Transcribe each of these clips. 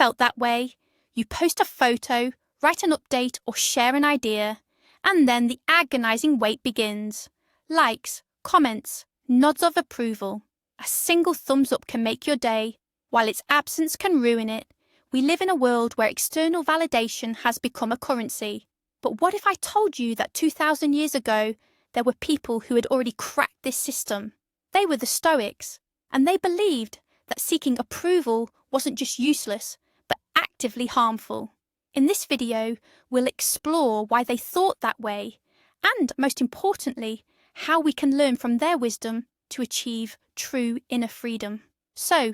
felt that way. You post a photo, write an update or share an idea, and then the agonizing wait begins. Likes, comments, nods of approval. A single thumbs up can make your day, while its absence can ruin it. We live in a world where external validation has become a currency. But what if I told you that 2,000 years ago, there were people who had already cracked this system? They were the Stoics, and they believed that seeking approval wasn't just useless, but actively harmful. In this video, we'll explore why they thought that way, and most importantly, how we can learn from their wisdom to achieve true inner freedom. So,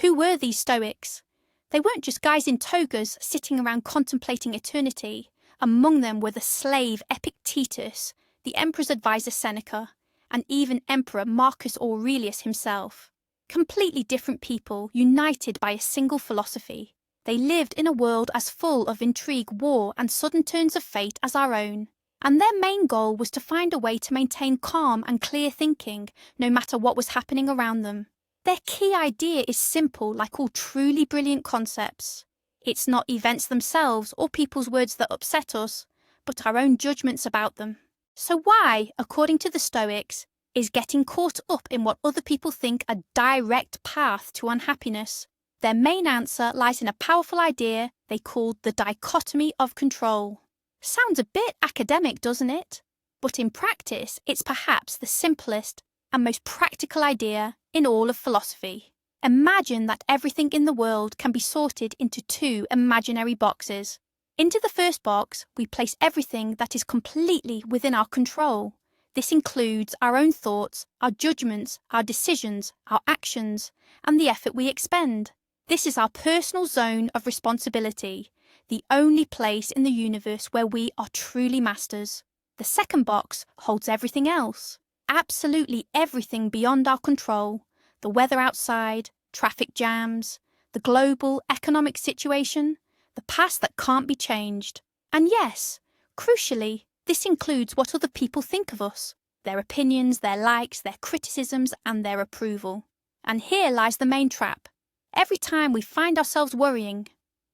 who were these Stoics? They weren't just guys in togas sitting around contemplating eternity. Among them were the slave Epictetus, the emperor's advisor Seneca, and even Emperor Marcus Aurelius himself. Completely different people, united by a single philosophy. They lived in a world as full of intrigue, war, and sudden turns of fate as our own. And their main goal was to find a way to maintain calm and clear thinking, no matter what was happening around them. Their key idea is simple, like all truly brilliant concepts. It's not events themselves or people's words that upset us, but our own judgments about them. So why, according to the Stoics, is getting caught up in what other people think a direct path to unhappiness? Their main answer lies in a powerful idea they called the dichotomy of control. Sounds a bit academic, doesn't it? But in practice, it's perhaps the simplest and most practical idea in all of philosophy. Imagine that everything in the world can be sorted into two imaginary boxes. Into the first box, we place everything that is completely within our control. This includes our own thoughts, our judgments, our decisions, our actions, and the effort we expend. This is our personal zone of responsibility, the only place in the universe where we are truly masters. The second box holds everything else. Absolutely everything beyond our control. The weather outside, traffic jams, the global economic situation, the past that can't be changed. And yes, crucially, this includes what other people think of us, their opinions, their likes, their criticisms, and their approval. And here lies the main trap. Every time we find ourselves worrying,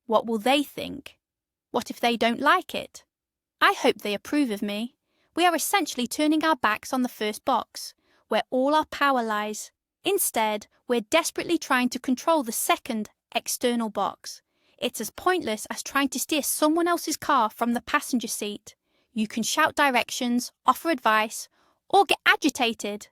what will they think? What if they don't like it? I hope they approve of me. We are essentially turning our backs on the first box, where all our power lies. Instead, we're desperately trying to control the second, external box. It's as pointless as trying to steer someone else's car from the passenger seat. You can shout directions, offer advice, or get agitated,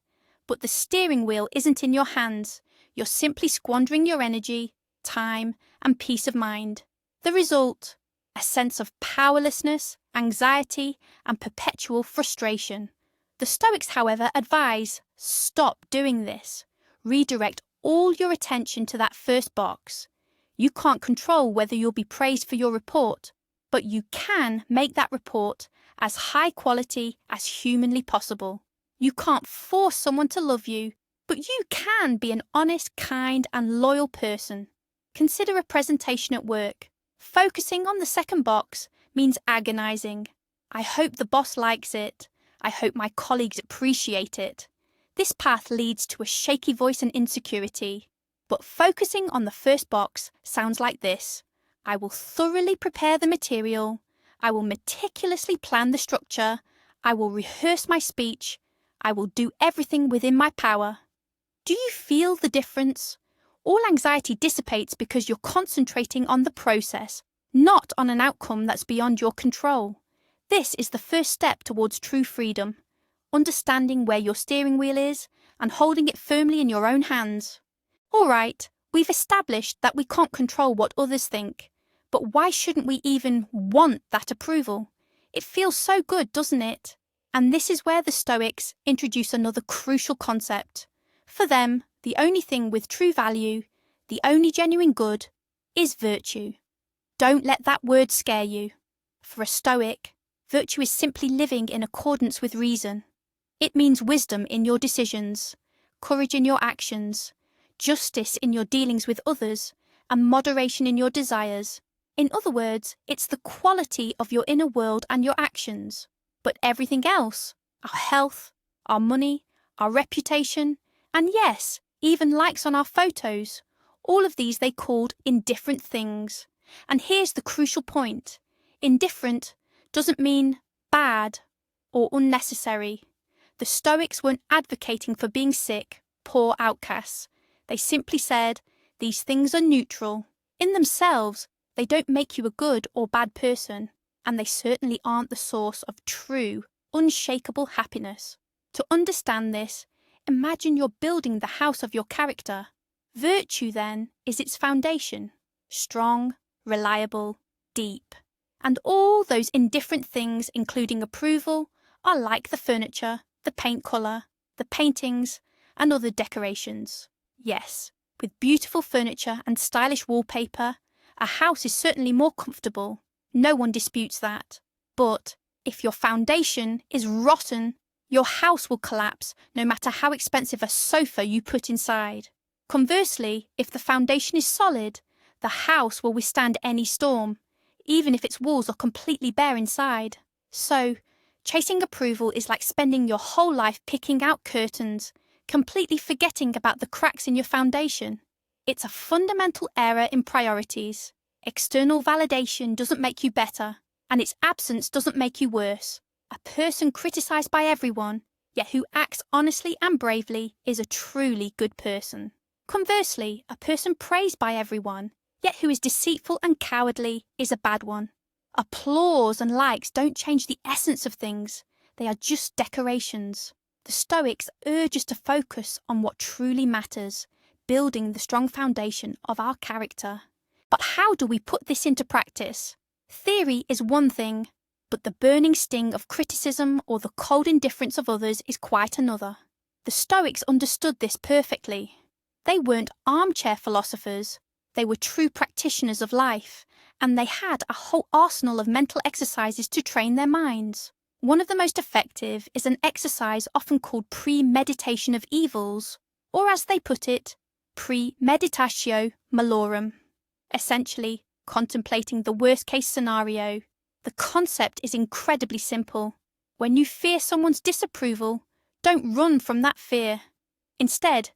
but the steering wheel isn't in your hands. You're simply squandering your energy, time, and peace of mind. The result? A sense of powerlessness, anxiety, and perpetual frustration. The Stoics, however, advise, stop doing this. Redirect all your attention to that first box. You can't control whether you'll be praised for your report, but you can make that report as high quality as humanly possible. You can't force someone to love you, but you can be an honest, kind, and loyal person. Consider a presentation at work. Focusing on the second box means agonizing. I hope the boss likes it. I hope my colleagues appreciate it. This path leads to a shaky voice and insecurity. But focusing on the first box sounds like this. I will thoroughly prepare the material. I will meticulously plan the structure. I will rehearse my speech. I will do everything within my power. Do you feel the difference? All anxiety dissipates because you're concentrating on the process, not on an outcome that's beyond your control. This is the first step towards true freedom. Understanding where your steering wheel is and holding it firmly in your own hands. All right, we've established that we can't control what others think, but why shouldn't we even want that approval? It feels so good, doesn't it? And this is where the Stoics introduce another crucial concept. For them, the only thing with true value, the only genuine good, is virtue. Don't let that word scare you. For a Stoic, virtue is simply living in accordance with reason. It means wisdom in your decisions, courage in your actions, justice in your dealings with others, and moderation in your desires. In other words, it's the quality of your inner world and your actions. But everything else, our health, our money, our reputation, and yes, even likes on our photos, All of these they called indifferent things. And here's the crucial point. Indifferent doesn't mean bad or unnecessary. The Stoics weren't advocating for being sick, poor outcasts. They simply said, these things are neutral. In themselves, they don't make you a good or bad person, and they certainly aren't the source of true, unshakable happiness. To understand this, imagine you're building the house of your character. Virtue, then, is its foundation. Strong, reliable, deep. And all those indifferent things, including approval, are like the furniture, the paint colour, the paintings, and other decorations. Yes, with beautiful furniture and stylish wallpaper, a house is certainly more comfortable. No one disputes that. But if your foundation is rotten, your house will collapse no matter how expensive a sofa you put inside. Conversely, if the foundation is solid, the house will withstand any storm, even if its walls are completely bare inside. So, chasing approval is like spending your whole life picking out curtains, completely forgetting about the cracks in your foundation. It's a fundamental error in priorities. External validation doesn't make you better, and its absence doesn't make you worse. A person criticized by everyone, yet who acts honestly and bravely, is a truly good person. Conversely, a person praised by everyone, yet who is deceitful and cowardly, is a bad one. Applause and likes don't change the essence of things. They are just decorations. The Stoics urge us to focus on what truly matters, building the strong foundation of our character. But how do we put this into practice? Theory is one thing, but the burning sting of criticism or the cold indifference of others is quite another. The Stoics understood this perfectly. They weren't armchair philosophers, they were true practitioners of life, and they had a whole arsenal of mental exercises to train their minds. One of the most effective is an exercise often called premeditation of evils, or as they put it, premeditatio malorum. Essentially, contemplating the worst-case scenario. The concept is incredibly simple. When you fear someone's disapproval, don't run from that fear. Instead,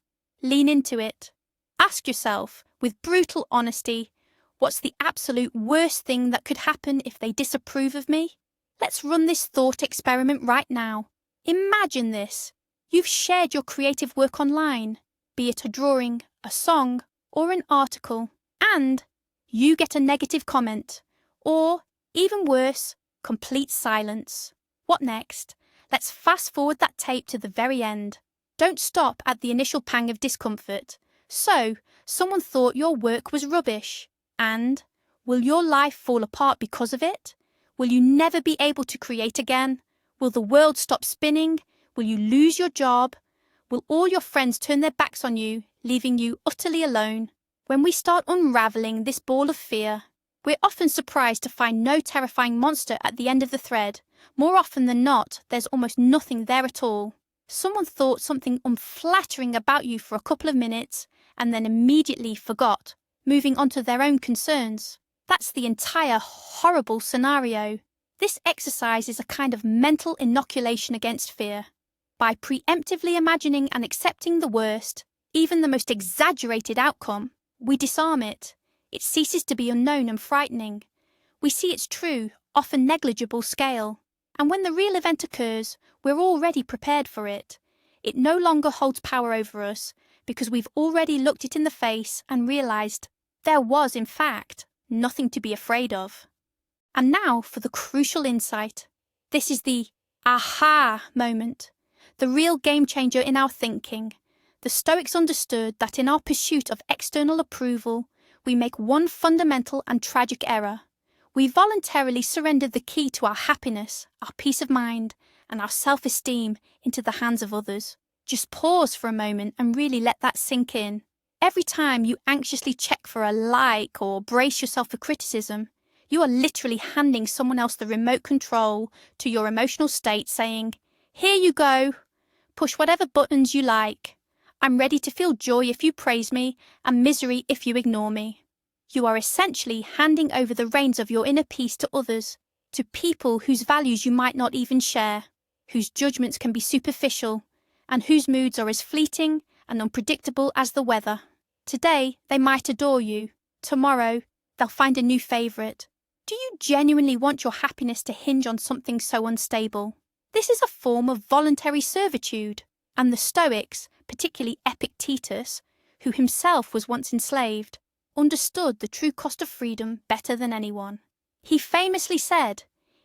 lean into it. Ask yourself, with brutal honesty, what's the absolute worst thing that could happen if they disapprove of me? Let's run this thought experiment right now. Imagine this. You've shared your creative work online, be it a drawing, a song, or an article, and you get a negative comment, or, even worse, complete silence. What next? Let's fast forward that tape to the very end. Don't stop at the initial pang of discomfort. So, someone thought your work was rubbish. And, will your life fall apart because of it? Will you never be able to create again? Will the world stop spinning? Will you lose your job? Will all your friends turn their backs on you, leaving you utterly alone? When we start unravelling this ball of fear, we're often surprised to find no terrifying monster at the end of the thread. More often than not, there's almost nothing there at all. Someone thought something unflattering about you for a couple of minutes and then immediately forgot, moving on to their own concerns. That's the entire horrible scenario. This exercise is a kind of mental inoculation against fear. By preemptively imagining and accepting the worst, even the most exaggerated outcome, we disarm it. It ceases to be unknown and frightening. We see its true, often negligible scale. And when the real event occurs, we're already prepared for it. It no longer holds power over us because we've already looked it in the face and realised there was, in fact, nothing to be afraid of. And now for the crucial insight. This is the aha moment, the real game changer in our thinking. The Stoics understood that in our pursuit of external approval, we make one fundamental and tragic error. We voluntarily surrender the key to our happiness, our peace of mind, and our self-esteem into the hands of others. Just pause for a moment and really let that sink in. Every time you anxiously check for a like or brace yourself for criticism, you are literally handing someone else the remote control to your emotional state, saying, "Here you go. Push whatever buttons you like. I'm ready to feel joy if you praise me and misery if you ignore me." You are essentially handing over the reins of your inner peace to others, to people whose values you might not even share, whose judgments can be superficial, and whose moods are as fleeting and unpredictable as the weather. Today, they might adore you. Tomorrow, they'll find a new favourite. Do you genuinely want your happiness to hinge on something so unstable? This is a form of voluntary servitude, and the Stoics, particularly Epictetus, who himself was once enslaved, understood the true cost of freedom better than anyone. He famously said,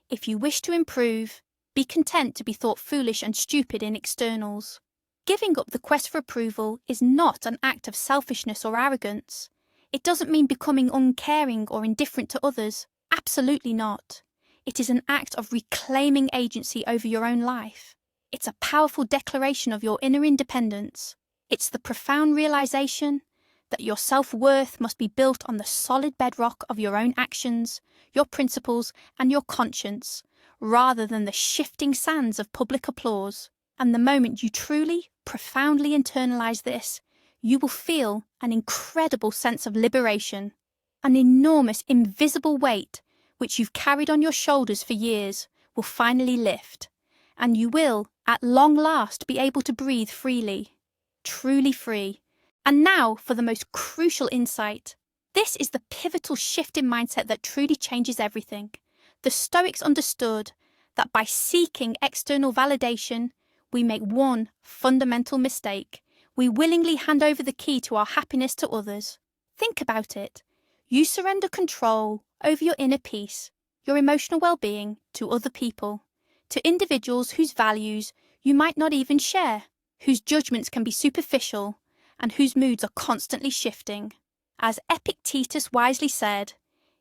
"If you wish to improve, be content to be thought foolish and stupid in externals." Giving up the quest for approval is not an act of selfishness or arrogance. It doesn't mean becoming uncaring or indifferent to others. Absolutely not. It is an act of reclaiming agency over your own life. It's a powerful declaration of your inner independence. It's the profound realization that your self-worth must be built on the solid bedrock of your own actions, your principles, and your conscience, rather than the shifting sands of public applause. And the moment you truly, profoundly internalize this, you will feel an incredible sense of liberation, an enormous invisible weight which you've carried on your shoulders for years will finally lift, and you will, at long last, be able to breathe freely, truly free. And now for the most crucial insight. This is the pivotal shift in mindset that truly changes everything. The Stoics understood that by seeking external validation, we make one fundamental mistake. We willingly hand over the key to our happiness to others. Think about it. You surrender control over your inner peace, your emotional well-being, to other people, to individuals whose values you might not even share, whose judgments can be superficial, and whose moods are constantly shifting. As Epictetus wisely said,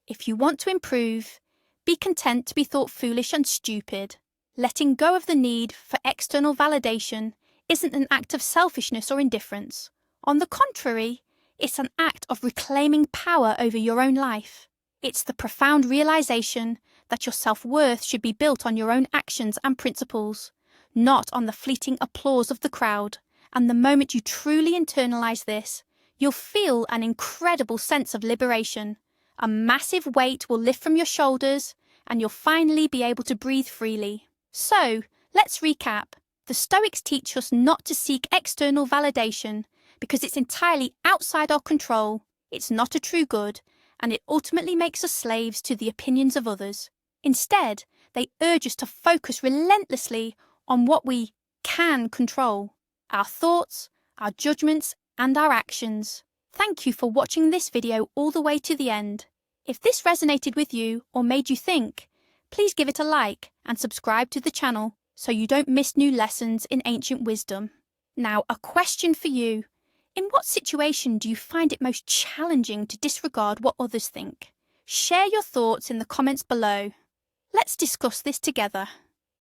if you want to improve, be content to be thought foolish and stupid. Letting go of the need for external validation isn't an act of selfishness or indifference. On the contrary, it's an act of reclaiming power over your own life. It's the profound realization that your self-worth should be built on your own actions and principles, not on the fleeting applause of the crowd. And the moment you truly internalize this, you'll feel an incredible sense of liberation. A massive weight will lift from your shoulders, and you'll finally be able to breathe freely. So, let's recap. The Stoics teach us not to seek external validation because it's entirely outside our control, it's not a true good, and it ultimately makes us slaves to the opinions of others. Instead, they urge us to focus relentlessly on what we can control: our thoughts, our judgments, and our actions. Thank you for watching this video all the way to the end. If this resonated with you or made you think, please give it a like and subscribe to the channel so you don't miss new lessons in ancient wisdom. Now, a question for you. In what situation do you find it most challenging to disregard what others think? Share your thoughts in the comments below. Let's discuss this together.